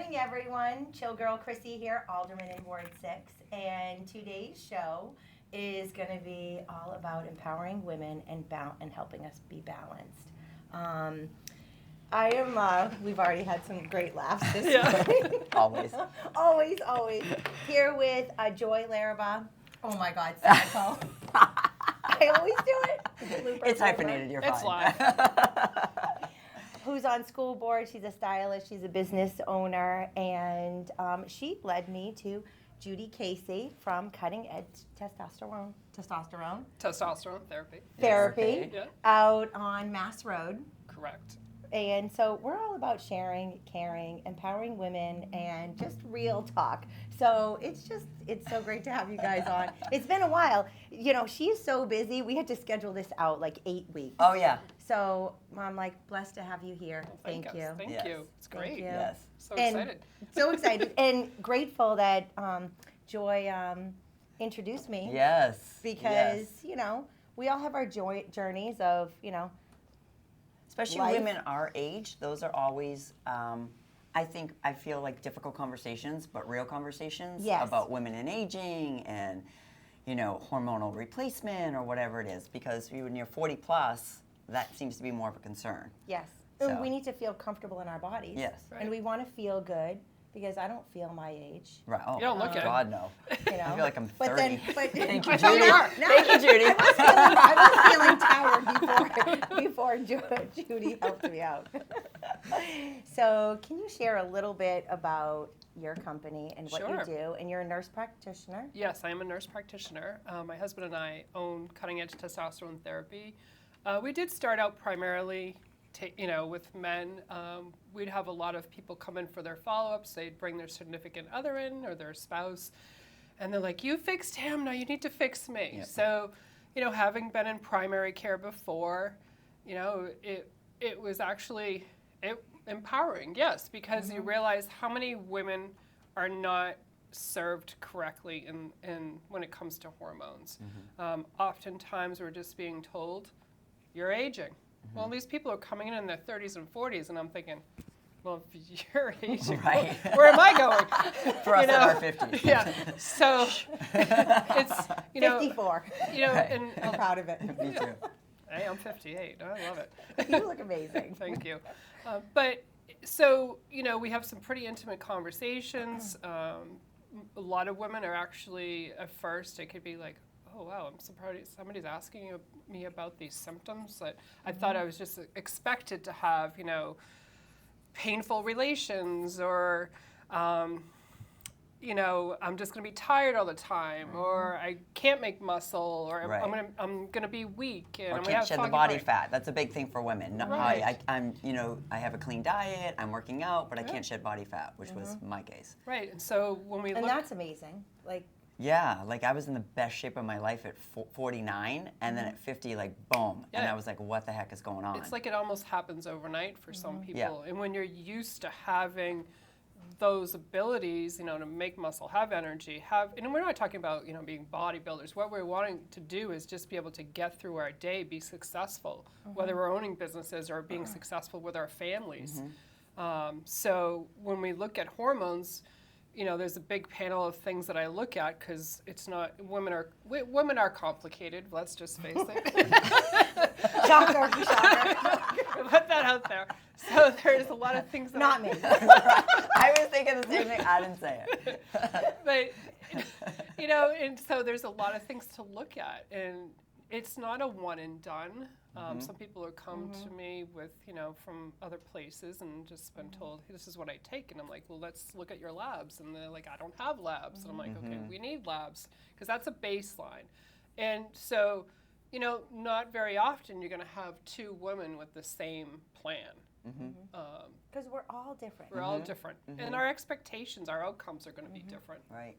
morning, everyone. Chill Girl Chrissy here, Alderman in Ward 6. And today's show is going to be all about empowering women and helping us be balanced. I am, we've already had some great laughs this morning. Always. always. Here with Joy Larraba. Oh my God, Senecal. I always do it. It's hyphenated, you're fine. It's live. Who's on school board. She's a stylist. She's a business owner. And she led me to Judi Casey from Cutting Edge Testosterone Therapy Yeah. out on Mass Road. Correct. And so we're all about sharing, caring, empowering women, and just real talk. So it's so great to have you guys on. It's been a while. You know, she is so busy. We had to schedule this out like 8 weeks. Oh, yeah. So I'm like blessed to have you here. Thank you. Thank Yes. you. It's great. Thank you. Yes. So And excited. So excited and grateful that Joy introduced me. Yes. Because, you know, we all have our journeys of, you know, especially life. Women our age, those are always, I feel like difficult conversations, but real conversations Yes. about women and aging and, you know, hormonal replacement or whatever it is. Because when you're 40 plus, that seems to be more of a concern. Yes. So. And we need to feel comfortable in our bodies. Yes. Right. And we want to feel good because I don't feel my age. Right. Oh, You don't look it. God, no. You know? I feel like I'm 30. But then, Thank you, I thought Judy. you were. Thank you, Judy. I was feeling tired before Judy helped me out. So can you share a little bit about your company and what Sure. you do? And you're a nurse practitioner. Yes, I am a nurse practitioner. My husband and I own Cutting Edge Testosterone Therapy. We did start out primarily, with men. We'd have a lot of people come in for their follow-ups. They'd bring their significant other in or their spouse, and they're like, "You fixed him, now you need to fix me." Yep. So, having been in primary care before, it was actually empowering, yes, because you realize how many women are not served correctly in when it comes to hormones. Oftentimes we're just being told, "You're aging." Well, these people are coming in their 30s and 40s, and I'm thinking, well, if you're aging, Right. where am I going? For us in our 50s. Yeah. So it's 54. and I'm proud of it. Me too. hey, I'm 58. I love it. You look amazing. Thank you. But so we have some pretty intimate conversations. A lot of women are actually at first it could be like, "Oh wow, I'm surprised somebody's asking me about these symptoms that I thought I was just expected to have, painful relations or, I'm just going to be tired all the time, or I can't make muscle, or Right. I'm gonna be weak, and Or I'm gonna can't have shed the foggy body brain." fat. That's a big thing for women. No, Right. I have a clean diet. I'm working out, but I can't shed body fat, which was my case. Right, and so when we And look, that's amazing. Like, Yeah, like I was in the best shape of my life at 49, and then at 50, like boom, and Yeah. I was like, what the heck is going on? it's like it almost happens overnight for some people. Yeah. And when you're used to having those abilities, to make muscle, have energy, and we're not talking about, being bodybuilders. What we're wanting to do is just be able to get through our day, be successful, whether we're owning businesses or being successful with our families. So when we look at hormones, there's a big panel of things that I look at because it's not, women are complicated, let's just face it. shocker. Put that out there. So there's a lot of things that Not me. I was thinking the same thing. I didn't say it. But, and so there's a lot of things to look at. And it's not a one and done. Some people have come to me with, from other places and just been told, "Hey, this is what I take." And I'm like, "Well, let's look at your labs." And they're like, "I don't have labs." And I'm like, "Okay, we need labs because that's a baseline." And so, not very often you're going to have two women with the same plan. Because we're all different. We're all different. And our expectations, our outcomes are going to be different. Right.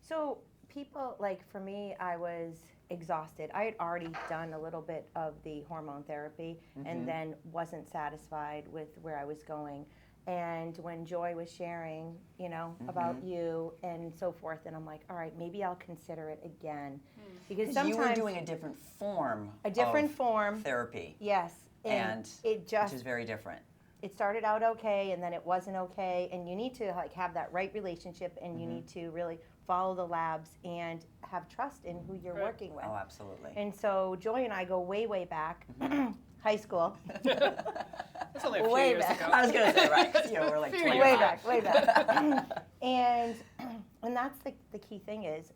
So people, like for me, I was exhausted. I had already done a little bit of the hormone therapy and then wasn't satisfied with where I was going. And when Joy was sharing, about you and so forth, and I'm like, all right, maybe I'll consider it again. Because sometimes you were doing a different form form, therapy. yes, And it just which is very different. it started out okay, and then it wasn't okay, and you need to like have that right relationship, and you need to really follow the labs and have trust in who you're working with. Oh, absolutely. And so Joy and I go way, way back, high school. That's only a few Way years back. ago. I was going to say, right, 'cause, you know, we're like 25. Way back, way back. and that's the key thing is,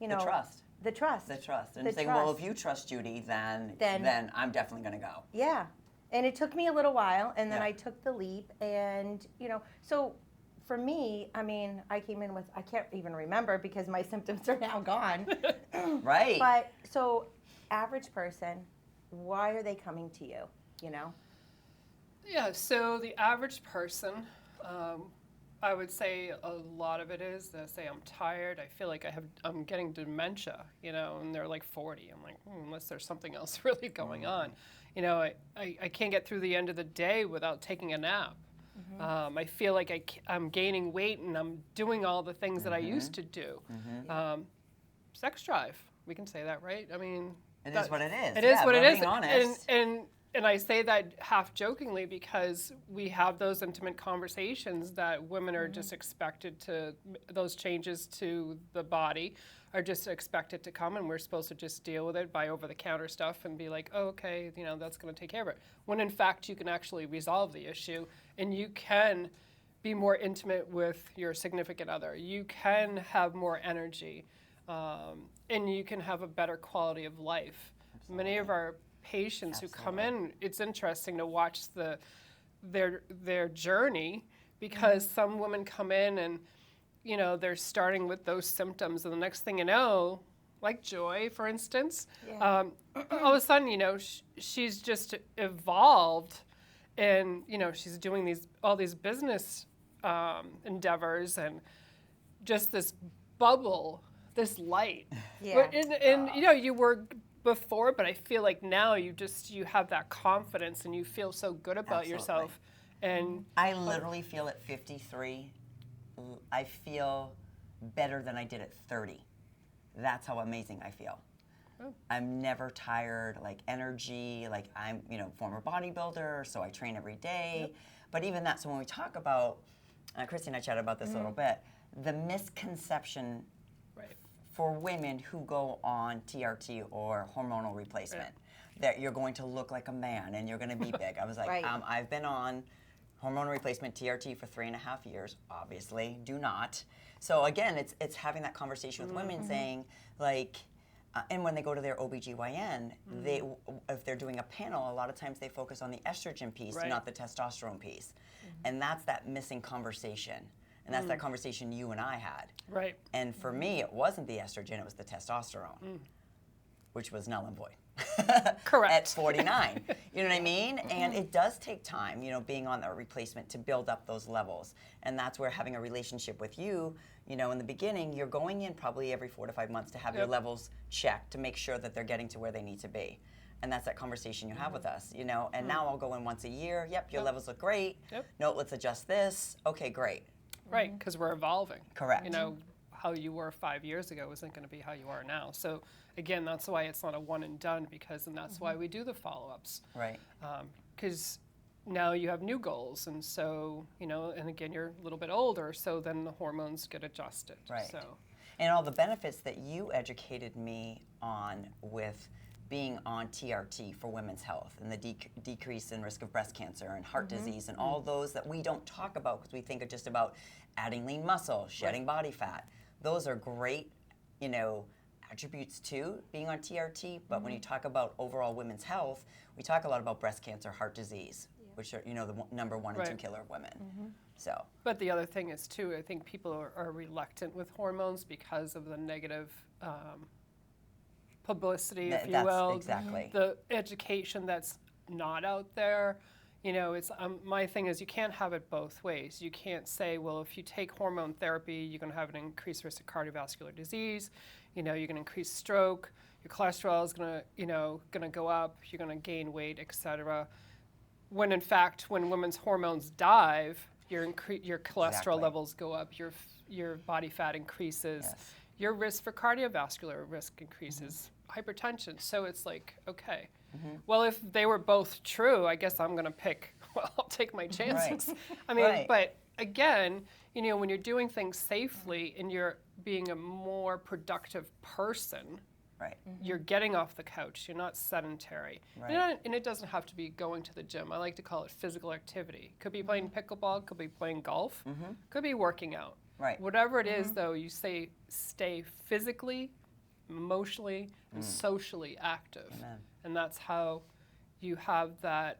you know, The trust. The trust. The trust. And The saying, well, trust. if you trust Judi, then Then- I'm definitely going to go. Yeah. And it took me a little while, and then Yeah. I took the leap, and, you know, so for me, I mean, I came in with, I can't even remember because my symptoms are now gone. Right. But, so, average person, why are they coming to you, you know? Yeah, so the average person, I would say a lot of it is they say I'm tired. I feel like I'm getting dementia, you know, and they're like 40. I'm like, unless there's something else really going on, you know, I can't get through the end of the day without taking a nap. I feel like I'm gaining weight and I'm doing all the things that I used to do. Sex drive, we can say that, right? I mean, It is what it is. It is what it is. Being honest. And I say that half jokingly because we have those intimate conversations that women are just expected to, those changes to the body are just expected to come, and we're supposed to just deal with it by over-the-counter stuff and be like, oh, okay, you know, that's going to take care of it. When in fact you can actually resolve the issue, and you can be more intimate with your significant other. You can have more energy, and you can have a better quality of life. Many of our patients who come in, it's interesting to watch their journey, because some women come in and, you know, they're starting with those symptoms, and the next thing you know, like Joy, for instance, all of a sudden, you know, she's just evolved, and, you know, she's doing all these business endeavors, and just this bubble, this light. Yeah. And you know, you were before, but I feel like now you have that confidence and you feel so good about yourself. And I literally feel at 53, I feel better than I did at 30. That's how amazing I feel. Oh. I'm never tired, like energy, like I'm, you know, former bodybuilder, so I train every day. But even that, so when we talk about, Christy and I chatted about this a little bit, the misconception for women who go on TRT or hormonal replacement, that you're going to look like a man and you're going to be big. I was like, I've been on hormonal replacement TRT for 3.5 years. Obviously, do not. So again, it's having that conversation with women, saying like, and when they go to their OBGYN, if they're doing a panel, a lot of times they focus on the estrogen piece, not the testosterone piece, and that's that missing conversation. And that's that conversation you and I had. Right. And for me, it wasn't the estrogen, it was the testosterone, which was null and void. Correct. At 49. You know what I mean? And it does take time, you know, being on the replacement to build up those levels. And that's where having a relationship with you, you know, in the beginning, you're going in probably every 4 to 5 months to have your levels checked to make sure that they're getting to where they need to be. And that's that conversation you have with us, you know. And now I'll go in once a year. Yep, your levels look great. No, let's adjust this. Okay, great. Right, because we're evolving. Correct. You know, how you were 5 years ago isn't going to be how you are now. So again, that's why it's not a one and done, and that's why we do the follow-ups. Right. Because now you have new goals, and so, you know, and again, you're a little bit older, so then the hormones get adjusted. Right. So. And all the benefits that you educated me on with being on TRT for women's health and the decrease in risk of breast cancer and heart disease and all those that we don't talk about because we think of just about adding lean muscle, shedding body fat. Those are great, you know, attributes to being on TRT, but when you talk about overall women's health, we talk a lot about breast cancer, heart disease, which are, you know, the number 1 and 2 killer of women. So. But the other thing is too, I think people are reluctant with hormones because of the negative publicity, if you will. Exactly. The education that's not out there. You know, it's my thing is you can't have it both ways. You can't say, well, if you take hormone therapy, you're going to have an increased risk of cardiovascular disease. You know, you're going to increase stroke. Your cholesterol is going to, you know, going to go up. You're going to gain weight, etc. When in fact, when women's hormones dive, your cholesterol levels go up. Your body fat increases. Yes. Your risk for cardiovascular risk increases. Hypertension. So it's like, okay. Well, if they were both true, I guess I'm going to pick well, I'll take my chances. Right. I mean, Right. but again, you know, when you're doing things safely and you're being a more productive person, Right. you're getting off the couch. You're not sedentary. Right. And it doesn't have to be going to the gym. I like to call it physical activity. Could be playing pickleball, could be playing golf, could be working out. Right. Whatever it is, though, you stay physically, emotionally, and socially active. Amen. And that's how you have that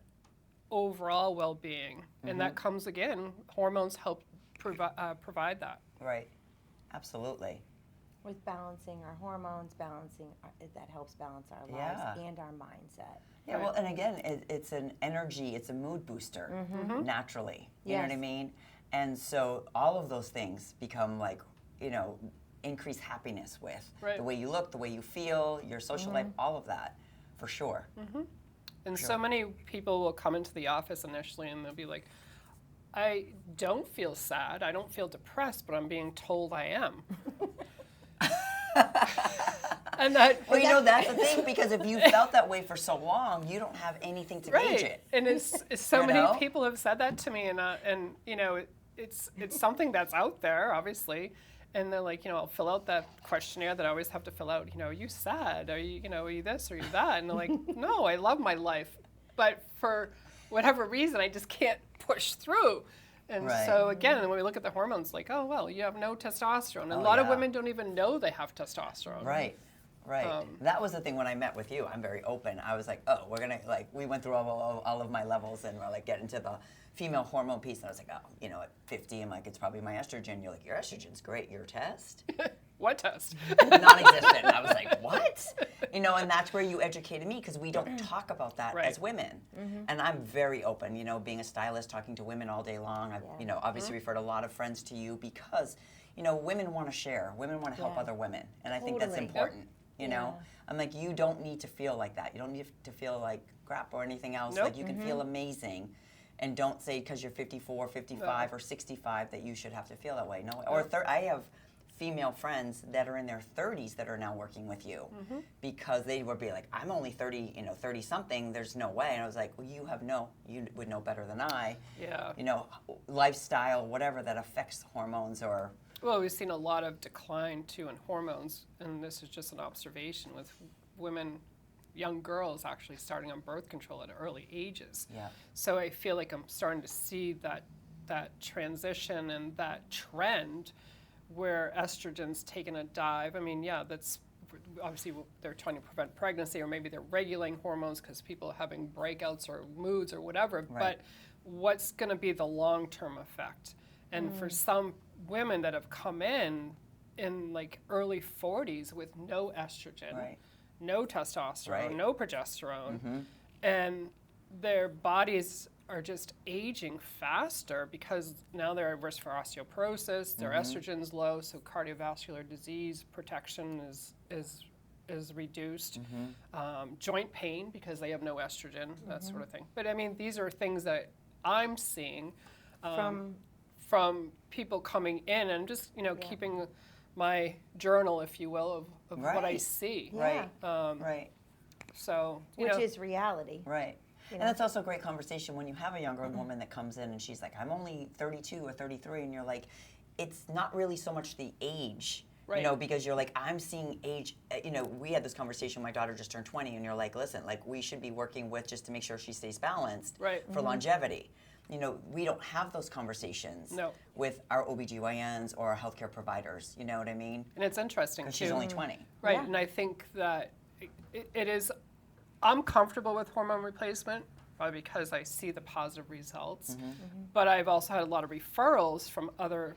overall well-being. And that comes, again, hormones help provide that. Right. Absolutely. With balancing our hormones, that helps balance our lives Yeah. and our mindset. Yeah, well, and again, it's an energy, it's a mood booster naturally. You know what I Yes. mean? And so all of those things become like, you know, increase happiness with the way you look, the way you feel, your social life, all of that, for sure. And so many people will come into the office initially and they'll be like, I don't feel sad, I don't feel depressed, but I'm being told I am. And that, Well, you know, that's the thing, because if you felt that way for so long, you don't have anything to gauge it. And it's so You many know? people have said that to me, and you know, it's something that's out there, obviously. And they're like, you know, I'll fill out that questionnaire that I always have to fill out. You know, are you sad? Are you this? Are you that? And they're like, no, I love my life, but for whatever reason, I just can't push through. And Right. so again, when we look at the hormones, like, oh well, you have no testosterone. And a Oh, lot of yeah. women don't even know they have testosterone. Right. Right. That was the thing when I met with you. I'm very open. I was like, oh, we're going to, like, we went through all of my levels and we're like getting to the female hormone piece. And I was like, oh, you know, at 50, I'm like, it's probably my estrogen. You're like, your estrogen's great. Your test? What test? Non-existent. I was like, what? You know, and that's where you educated me, because we don't talk about that Right. as women. And I'm very open, you know, being a stylist, talking to women all day long. I've, you know, obviously referred a lot of friends to you because, you know, women want to share. Women want to help Yeah. other women. And I think that's Totally. important. You know, I'm like, you don't need to feel like that. You don't need to feel like crap or anything else. Nope. Like, you can feel amazing. And don't say because you're 54, 55, or 65 that you should have to feel that way. No. Or I have female friends that are in their 30s that are now working with you because they would be like, I'm only 30, you know, 30 something. There's no way. And I was like, well, you would know better than I. Yeah. You know, lifestyle, whatever that affects hormones or. Well, we've seen a lot of decline too in hormones, and this is just an observation with women, young girls actually starting on birth control at early ages. Yeah. So I feel like I'm starting to see that transition and that trend where estrogen's taken a dive. I mean, yeah, that's obviously they're trying to prevent pregnancy, or maybe they're regulating hormones because people are having breakouts or moods or whatever. Right. But what's going to be the long-term effect? And for some women that have come in like early 40s with no estrogen, Right. no testosterone, Right. no progesterone, and their bodies are just aging faster because now they're at risk for osteoporosis, their estrogen's low, so cardiovascular disease protection is reduced, joint pain because they have no estrogen, that sort of thing. But I mean, these are things that I'm seeing from people coming in, and just, you know, keeping my journal, if you will, of what I Right. see. Right. Um, Right. So, you Which know, is reality. Right. You And know? that's also a great conversation when you have a younger woman that comes in and she's like, I'm only 32 or 33, and you're like, it's not really so much the age, Right. you know, because you're like, I'm seeing age, you know, we had this conversation, my daughter just turned 20, and you're like, listen, like, we should be working with just to make sure she stays balanced Right. for longevity. You know, we don't have those conversations No. with our OBGYNs or our healthcare providers, you know what I mean? and it's interesting Because too. she's only 20. Right, Yeah. and I think that it is, I'm comfortable with hormone replacement, probably because I see the positive results, but I've also had a lot of referrals from other,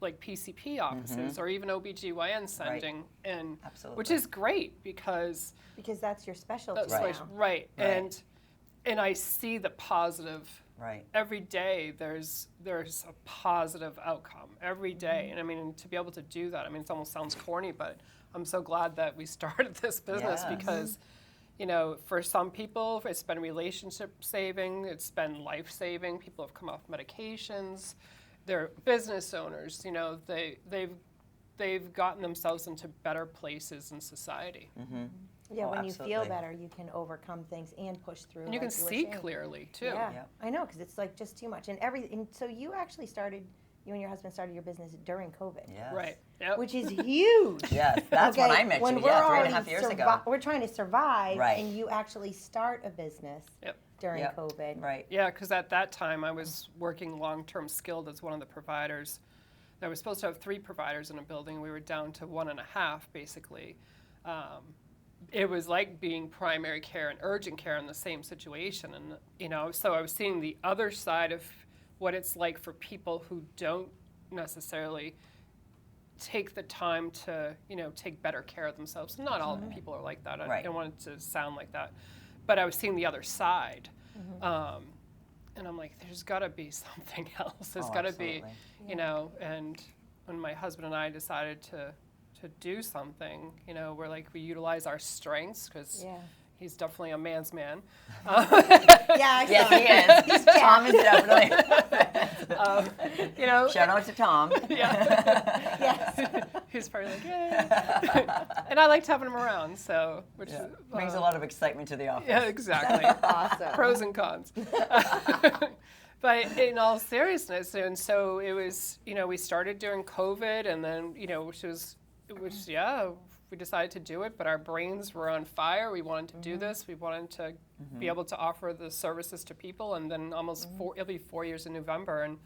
like PCP offices or even OBGYN sending, and Absolutely. which is great because Because that's your specialty that's now. right, right, Right. and I see the positive. Right. Every day there's a positive outcome every day. And I mean, to be able to do that, I mean, it almost sounds corny, but I'm so glad that we started this business Yes. because, you know, for some people it's been relationship saving, it's been life saving. People have come off medications, they're business owners, you know, they've gotten themselves into better places in society. Yeah, Oh, when you feel absolutely. better, you can overcome things and push through. And you like can were see saying. clearly too. Yeah, Yep. I know, because it's like just too much. And so you actually started, you and your husband started your business during COVID. Yes. Right. Yep. Which is huge. Yes, that's when I met when you. we're Yeah, already 3.5 years ago. We're trying to survive, Right. and you actually start a business Yep. during Yep. COVID. Right. Yeah, because at that time I was working long-term skilled as one of the providers. I was supposed to have 3 providers in a building. We were down to 1.5, basically. It was like being primary care and urgent care in the same situation. And, you know, so I was seeing the other side of what it's like for people who don't necessarily take the time to, you know, take better care of themselves. Not all people are like that. I Right. don't want it to sound like that. But I was seeing the other side. And I'm like, there's got to be something else. There's Oh, got to be, absolutely. you know, and when my husband and I decided to do something, you know, we utilize our strengths because Yeah. he's definitely a man's man. Yeah, I Yes, saw he it. is. Tom is definitely. You know, Shout out to Tom. Yes. he's probably like, yay. And I liked having him around, so, which Yeah. is, Brings a lot of excitement to the office. yeah, exactly. Awesome. Pros and cons. But in all seriousness, and so it was, you know, we started during COVID, and then, you know, we decided to do it, but our brains were on fire. We wanted to do this. We wanted to be able to offer the services to people, and then it'll be 4 years in November, and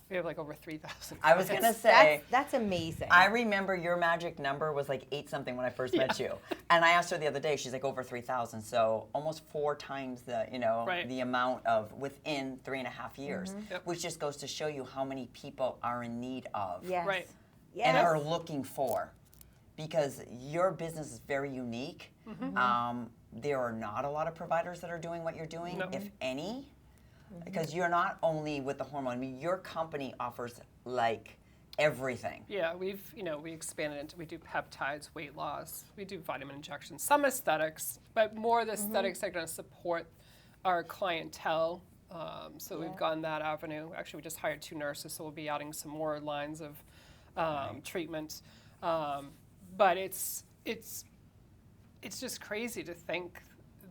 we have like over 3,000. I was going to say, That's amazing. I remember your magic number was like 8 something when I first met you. And I asked her the other day, she's like over 3,000. So almost 4 times the, you know, Right. the amount of within 3.5 years, Yep. which just goes to show you how many people are in need of Yes. Right. Yes. and are looking for. Because your business is very unique. There are not a lot of providers that are doing what you're doing, No. if any. Because you're not only with the hormone, I mean, your company offers like everything. Yeah, we expanded into, we do peptides, weight loss, we do vitamin injections, some aesthetics, but more the aesthetics that are going to support our clientele. So we've gone that avenue. Actually, we just hired 2 nurses, so we'll be adding some more lines of treatment. But it's just crazy to think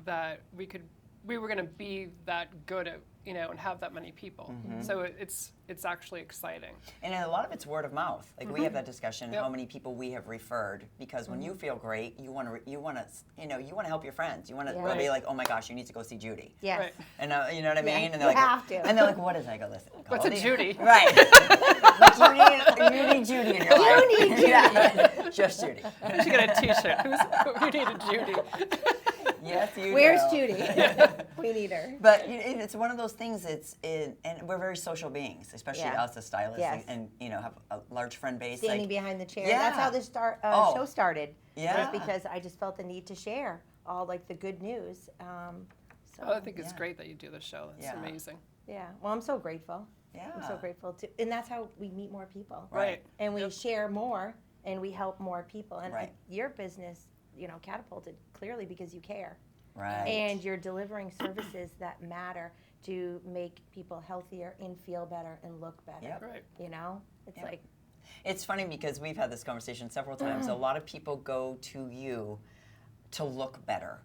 that we were going to be that good at, you know, and have that many people. So it's actually exciting. And a lot of it's word of mouth. Like we have that discussion, Yep. how many people we have referred. Because when you feel great, you want to help your friends. You want to Yeah. be like, oh my gosh, you need to go see Judy. Yes. Right. And you know what I mean? Yeah, And you they're like, have to. And they're like, what is that? I go, listen. What's a call Judy? Right. Like, you need Judy in your life. You need Judy. Yeah. Just Judy. We should get a T-shirt. We need a Judy. Yes, you Where's do. Judy? We need her. But it's one of those things. And we're very social beings, especially Yeah. us as stylists, Yes. and you know have a large friend base. Standing like, behind the chair. Yeah. That's how this Oh. show started. Yeah. Was because I just felt the need to share all like the good news. So Oh, I think it's Yeah. great that you do the show. It's Yeah. amazing. yeah. Well, I'm so grateful. Yeah. I'm so grateful too. And that's how we meet more people. Right. And we Yep. share more, and we help more people. And Right. your business, you know, catapulted clearly because you care. Right. And you're delivering services that matter to make people healthier and feel better and look better. Yep. Right. You know, it's Yep. like, It's funny because we've had this conversation several times. A lot of people go to you to look better.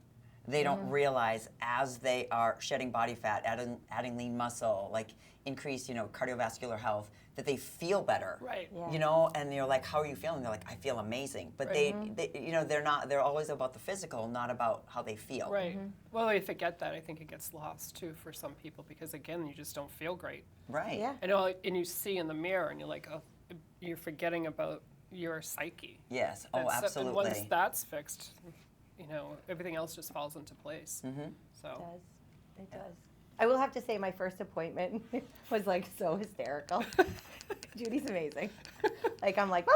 They don't realize as they are shedding body fat, adding lean muscle, like increased, you know, cardiovascular health, that they feel better. Right. Yeah. You know, and they're like, "How are you feeling?" They're like, "I feel amazing." But they, you know, they're not. They're always about the physical, not about how they feel. Right. Well, they forget that. I think it gets lost too for some people because again, you just don't feel great. Right. yeah. And you see in the mirror, and you're like, oh, you're forgetting about your psyche. Yes. Oh, And absolutely. once that's fixed, you know, everything else just falls into place. It So does. It does. I will have to say my first appointment was like so hysterical. Judy's amazing. Like I'm like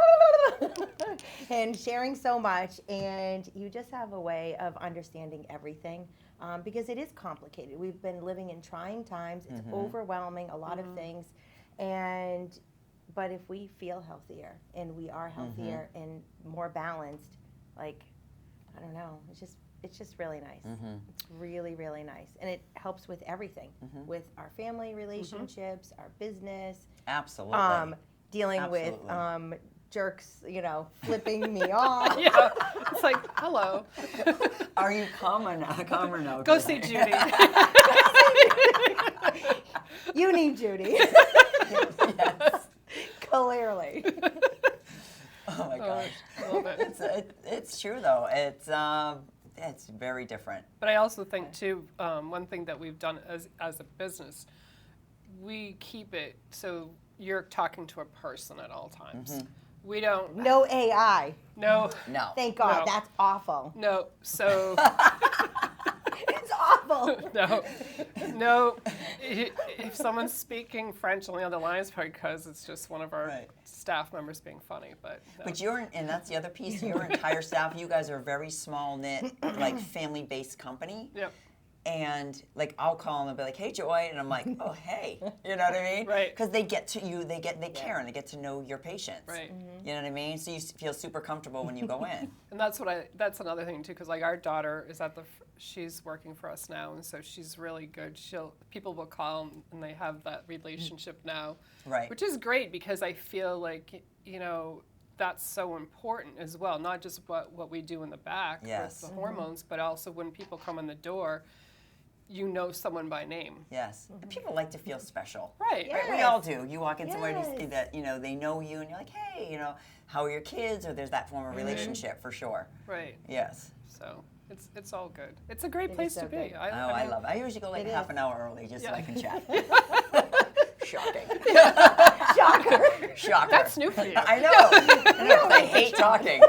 and sharing so much, and you just have a way of understanding everything because it is complicated. We've been living in trying times. It's overwhelming, a lot of things, but if we feel healthier and we are healthier and more balanced, like I don't know, it's just really nice. It's really, really nice. And it helps with everything, with our family relationships, our business, Absolutely. dealing Absolutely. with jerks, flipping me off. Yeah, it's like, hello. Are you calm or no? Go see Judi. You need Judi. Yes. Clearly. Oh my gosh. I love it. It's true though. It's very different. But I also think too, one thing that we've done as a business, we keep it so you're talking to a person at all times. Mm-hmm. We don't. No AI. No. No. Thank God. No. That's awful. No. So. It's awful. No. If someone's speaking French on the other line, it's probably because it's just one of our Right. staff members being funny. But no. But and that's the other piece. Your entire staff, you guys are a very small knit, like family-based company. Yep. And like I'll call them and be like, "Hey, Joy," and I'm like, "Oh, hey," you know what I mean? Right. Because they get to you, they care, and they get to know your patients. Right. You know what I mean? So you feel super comfortable when you go in. And that's another thing too, because like our daughter is she's working for us now, and so she's really good. People will call and they have that relationship now, Right. which is great because I feel like that's so important as well. Not just what we do in the back Yes. with the hormones, but also when people come in the door, you know someone by name. Yes. And people like to feel special. Right. Right, we Yes. all do. You walk in somewhere and you see Yes. that, they know you and you're like, hey, how are your kids? Or there's that form of relationship for sure. Right. Yes. So it's all good. It's a great It place is so to be. good. I love it. I usually go like It half is. an hour early just so Yeah. I can chat. Shocking. Shocker. Shocker. That's new for you. I know. I hate talking.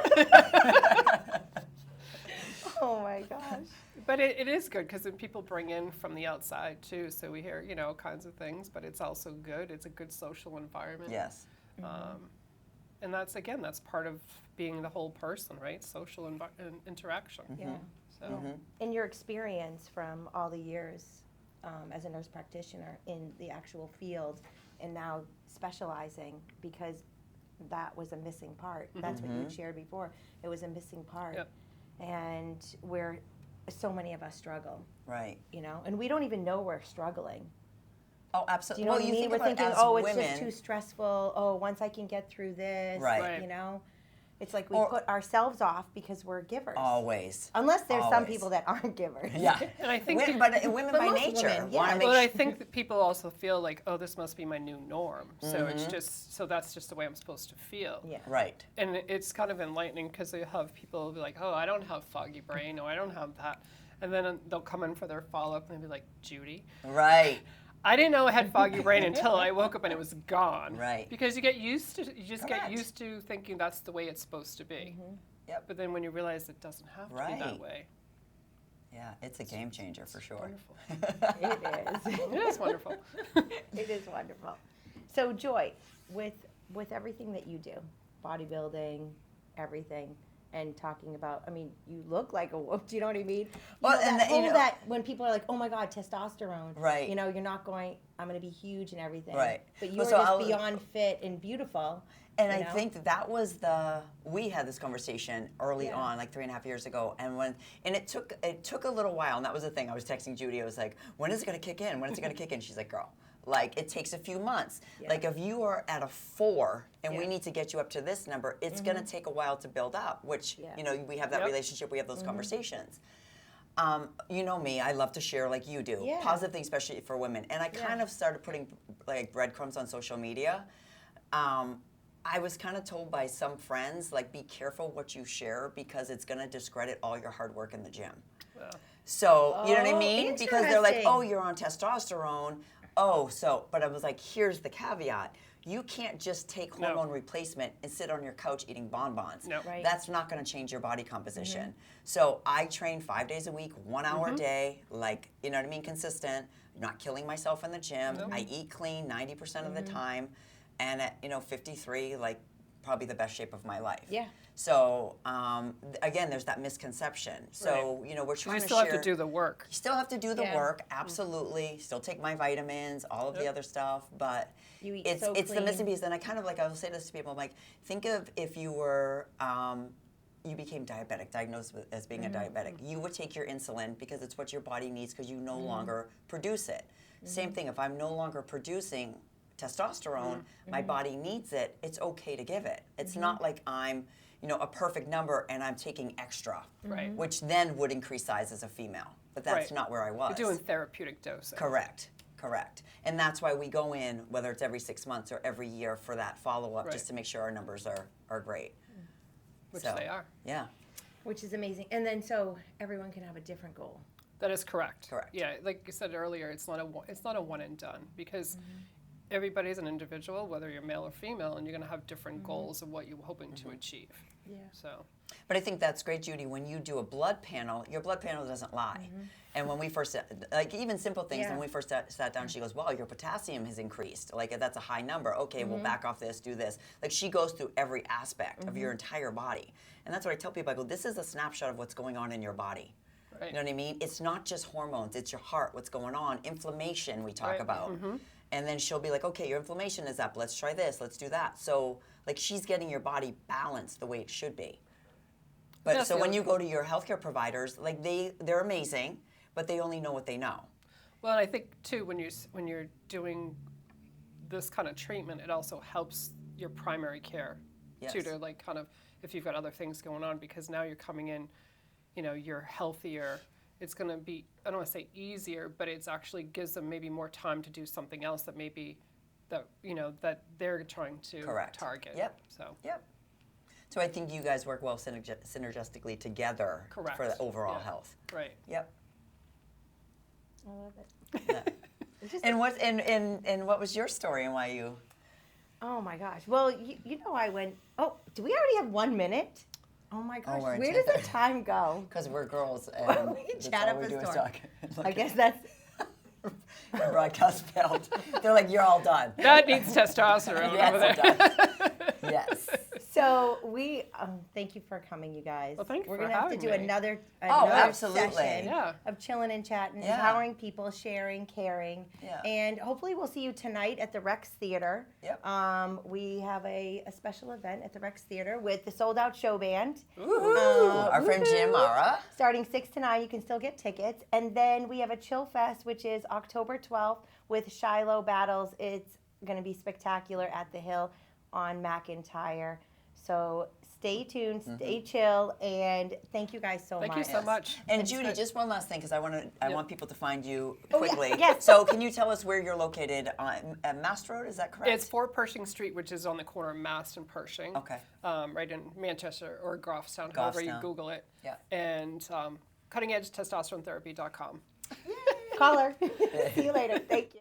Oh my gosh. But it is good because then people bring in from the outside too, so we hear kinds of things. But it's also good. It's a good social environment. Yes. And that's part of being the whole person, right? Social interaction. Yeah. So In your experience from all the years as a nurse practitioner in the actual field and now specializing, because that was a missing part. That's what you had shared before. It was a missing part. Yep. And where so many of us struggle, Right. and we don't even know we're struggling. Oh, Do absolutely. you know what I you mean? think We're about thinking, as oh, it's women, just too stressful. Oh, once I can get through this, Right. Right. It's like we Or- put ourselves off because we're givers. Always. Unless there's some Always. people that aren't givers. Yeah. And I think Women, but women But by most nature women, want yeah. to make But I sure. think that people also feel like, oh, this must be my new norm. So it's just that's just the way I'm supposed to feel. Yeah. Right. And it's kind of enlightening because they have people be like, oh, I don't have foggy brain, or I don't have that. And then they'll come in for their follow-up and they'll be like, Judi, Right. I didn't know I had foggy brain until I woke up and it was gone. Right. Because you get used to get Correct. used to thinking that's the way it's supposed to be. Yep. But then when you realize it doesn't have to be that Right. way. Yeah, it's a game changer for sure. Wonderful. It is. It is wonderful. It is wonderful. So, Joy, with everything that you do, bodybuilding, everything, and talking about, I mean, you look like a wolf. Do you know what I mean? Well, and that when people are like, oh my God, testosterone. Right. You're not going, I'm going to be huge and everything. Right. But Well, you're so just I'll- beyond fit and beautiful. And you I know? think that was we had this conversation early on, like 3.5 years ago, and it took a little while, and that was the thing. I was texting Judi, I was like, when is it gonna kick in? When is it gonna kick in? She's like, girl, like it takes a few months. Yeah. Like if you are at a 4 and we Yeah. need to get you up to this number, it's gonna take a while to build up, which, Yeah. we have that Yep. relationship, we have those conversations. You know me, I love to share like you do, Yeah. positive things, especially for women. And I kind of started putting like breadcrumbs on social media. I was kind of told by some friends, like, be careful what you share because it's going to discredit all your hard work in the gym. Yeah. So, you know what I Oh, mean? Because they're like, interesting. oh, you're on testosterone. But I was like, here's the caveat. You can't just take No. hormone replacement and sit on your couch eating bonbons. No. Right. That's not going to change your body composition. So I train 5 days a week, 1 hour a day, like, you know what I mean, consistent. Not killing myself in the gym. I eat clean 90% of the time. And at 53, like probably the best shape of my life. Yeah. So again, there's that misconception. So we're trying You to still share. have to do the work. You still have to do the Yeah. work, absolutely. Still take my vitamins, all of the other stuff, but You eat it's so the clean. missing piece. And I kind of I'll say this to people, I'm like, think of if you were. You became diabetic, diagnosed as being a diabetic. You would take your insulin because it's what your body needs because you no longer produce it. Same thing, if I'm no longer producing testosterone, my body needs it, it's okay to give it. It's not like I'm, a perfect number and I'm taking extra, Right. which then would increase size as a female. But that's Right. not where I was. You're doing therapeutic dosing. Correct. And that's why we go in, whether it's every 6 months or every year, for that follow-up, Right. just to make sure our numbers are great. Which So, they are. Yeah. Which is amazing. And then so everyone can have a different goal. That is correct. Correct. Yeah, like you said earlier, it's not a one and done, because everybody's an individual, whether you're male or female, and you're going to have different goals of what you're hoping to achieve. Yeah. So, But I think that's great, Judy. When you do a blood panel, your blood panel doesn't lie. And when we first, like even simple things, Yeah. when we first sat down, she goes, "Wow, your potassium has increased. Like that's a high number. Okay, we'll back off this, do this." Like she goes through every aspect of your entire body, and that's what I tell people. I go, "This is a snapshot of what's going on in your body." right. You know what I mean? It's not just hormones. It's your heart. What's going on? Inflammation. We talk Right. about. And then she'll be like, "Okay, your inflammation is up. Let's try this. Let's do that." So like she's getting your body balanced the way it should be. But That's so the when other you thing. go to your healthcare providers, like they're amazing, but they only know what they know. Well, and I think too, when you're doing this kind of treatment, it also helps your primary care too, Yes. to like kind of, if you've got other things going on, because now you're coming in, you're healthier. It's going to be, I don't want to say easier, but it's actually gives them maybe more time to do something else that maybe that they're trying to Correct. target. Yep. So Yep. So I think you guys work well synergistically together Correct. for the overall Yeah. health. right. Yep. I love it. Yeah. It's just, And what was your story and why you? oh my gosh. Well, I went, oh, do we already have 1 minute? Oh my gosh. we're Where into does the that. time go? Because we're girls and We can that's chat all up we a do is storm. talk. I guess that's, Your broadcast failed. They're like, "You're all done." That needs testosterone Yes, over there. it does. Yes. so we, thank you for coming, you guys. Well, thank you We're for going to have to having do me. another absolutely. session Yeah. of chilling and chatting, Yeah. empowering people, sharing, caring. Yeah. And hopefully we'll see you tonight at the Rex Theater. Yep. We have a special event at the Rex Theater with the sold out show band. Our friend Jim Mara. Starting 6 to 9, you can still get tickets. And then we have a Chill Fest, which is October 12th with Shiloh Battles. It's going to be spectacular at the Hill on McIntyre. So stay tuned, stay chill, and thank you guys so much. Thank you so much. And Judy, just one last thing, because I want people to find you Oh, yeah. quickly. Yes. So can you tell us where you're located at Mast Road? Is that correct? It's 4 Pershing Street, which is on the corner of Mast and Pershing. Okay. Right in Manchester or Goffstown, however you Goffstown. Google it. Yeah. And cuttingedgetestosteronetherapy.com. Call her. See you later. Thank you.